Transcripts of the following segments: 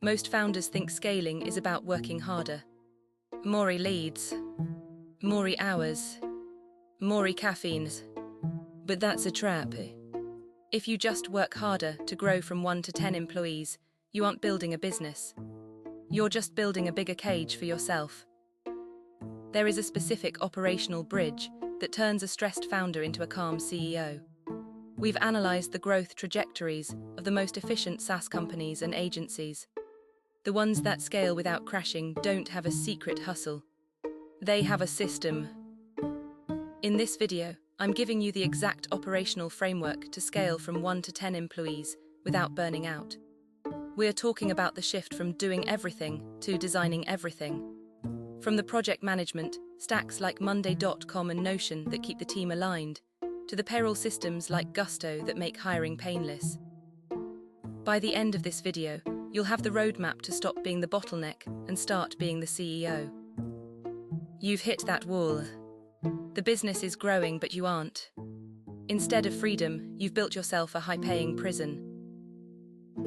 Most founders think scaling is about working harder. More leads, more hours, more caffeines. But that's a trap. If you just work harder to grow from 1 to 10 employees, you aren't building a business. You're just building a bigger cage for yourself. There is a specific operational bridge that turns a stressed founder into a calm CEO. We've analyzed the growth trajectories of the most efficient SaaS companies and agencies. The ones that scale without crashing don't have a secret hustle. They have a system. In this video, I'm giving you the exact operational framework to scale from 1 to 10 employees without burning out. We're talking about the shift from doing everything to designing everything. From the project management, stacks like Monday.com and Notion that keep the team aligned, to the payroll systems like Gusto that make hiring painless. By the end of this video, you'll have the roadmap to stop being the bottleneck and start being the CEO. You've hit that wall. The business is growing, but you aren't. Instead of freedom, you've built yourself a high-paying prison.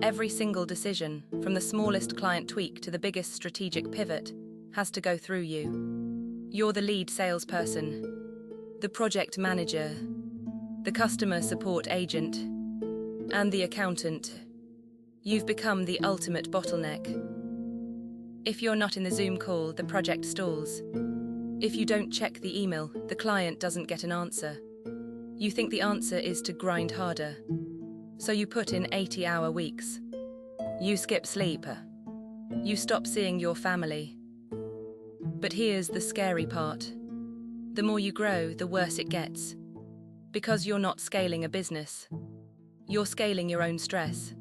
Every single decision, from the smallest client tweak to the biggest strategic pivot, has to go through you. You're the lead salesperson, the project manager, the customer support agent, and the accountant. You've become the ultimate bottleneck. If you're not in the Zoom call, the project stalls. If you don't check the email, the client doesn't get an answer. You think the answer is to grind harder. So you put in 80-hour weeks. You skip sleep. You stop seeing your family. But here's the scary part. The more you grow, the worse it gets. Because you're not scaling a business. You're scaling your own stress.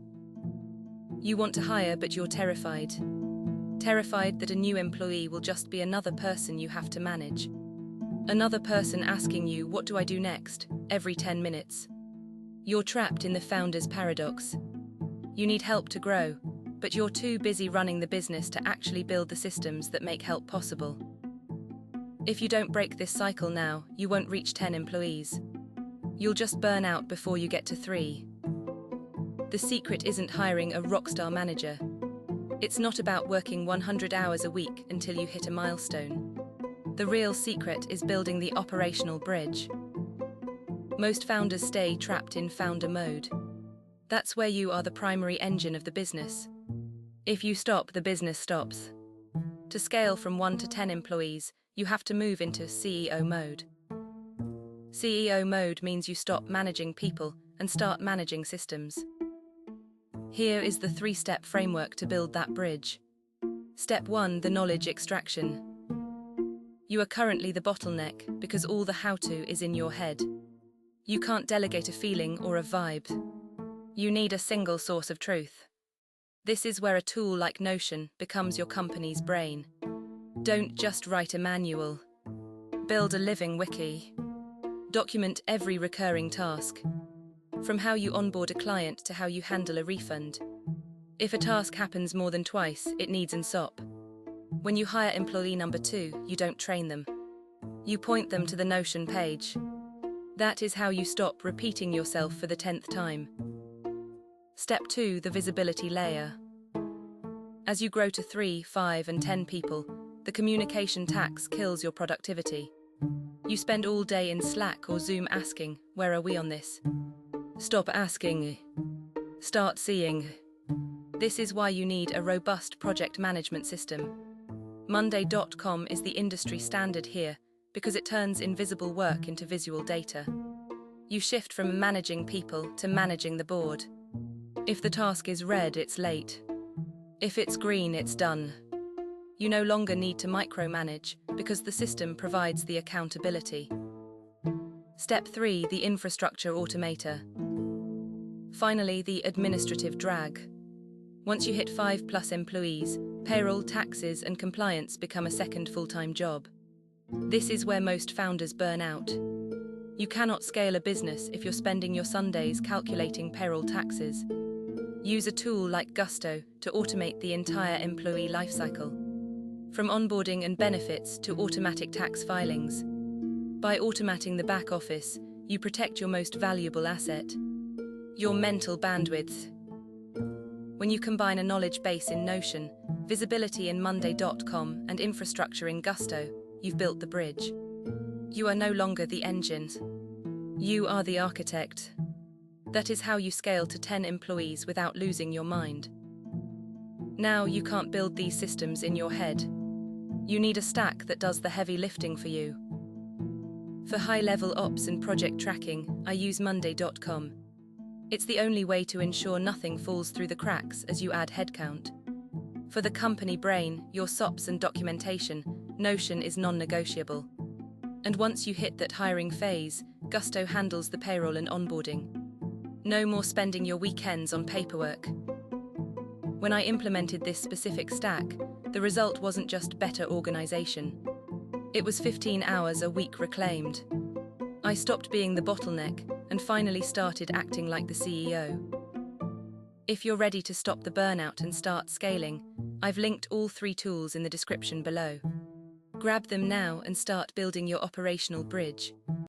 You want to hire, but you're terrified. Terrified that a new employee will just be another person you have to manage. Another person asking you, "What do I do next?" every 10 minutes. You're trapped in the founder's paradox. You need help to grow, but you're too busy running the business to actually build the systems that make help possible. If you don't break this cycle now, you won't reach 10 employees. You'll just burn out before you get to 3. The secret isn't hiring a rockstar manager. It's not about working 100 hours a week until you hit a milestone. The real secret is building the operational bridge. Most founders stay trapped in founder mode. That's where you are the primary engine of the business. If you stop, the business stops. To scale from 1 to 10 employees, you have to move into CEO mode. CEO mode means you stop managing people and start managing systems. Here is the 3-step framework to build that bridge. Step 1, the knowledge extraction. You are currently the bottleneck because all the how-to is in your head. You can't delegate a feeling or a vibe. You need a single source of truth. This is where a tool like Notion becomes your company's brain. Don't just write a manual. Build a living wiki. Document every recurring task. From how you onboard a client to how you handle a refund. If a task happens more than twice, it needs an SOP. When you hire employee number 2, you don't train them. You point them to the Notion page. That is how you stop repeating yourself for the 10th time. Step 2, the visibility layer. As you grow to 3, 5, and 10 people, the communication tax kills your productivity. You spend all day in Slack or Zoom asking, "Where are we on this?" Stop asking. Start seeing. This is why you need a robust project management system. Monday.com is the industry standard here because it turns invisible work into visual data. You shift from managing people to managing the board. If the task is red, it's late. If it's green, it's done. You no longer need to micromanage because the system provides the accountability. Step 3, the infrastructure automator. Finally, the administrative drag. Once you hit 5+ employees, payroll, taxes, and compliance become a second full-time job. This is where most founders burn out. You cannot scale a business if you're spending your Sundays calculating payroll taxes. Use a tool like Gusto to automate the entire employee lifecycle. From onboarding and benefits to automatic tax filings. By automating the back office, you protect your most valuable asset, your mental bandwidth. When you combine a knowledge base in Notion, visibility in Monday.com, and infrastructure in Gusto, you've built the bridge. You are no longer the engine. You are the architect. That is how you scale to 10 employees without losing your mind. Now you can't build these systems in your head. You need a stack that does the heavy lifting for you. For high-level ops and project tracking, I use Monday.com. It's the only way to ensure nothing falls through the cracks as you add headcount. For the company brain, your SOPs and documentation, Notion is non-negotiable. And once you hit that hiring phase, Gusto handles the payroll and onboarding. No more spending your weekends on paperwork. When I implemented this specific stack, the result wasn't just better organization. It was 15 hours a week reclaimed. I stopped being the bottleneck and finally started acting like the CEO. If you're ready to stop the burnout and start scaling, I've linked all 3 tools in the description below. Grab them now and start building your operational bridge.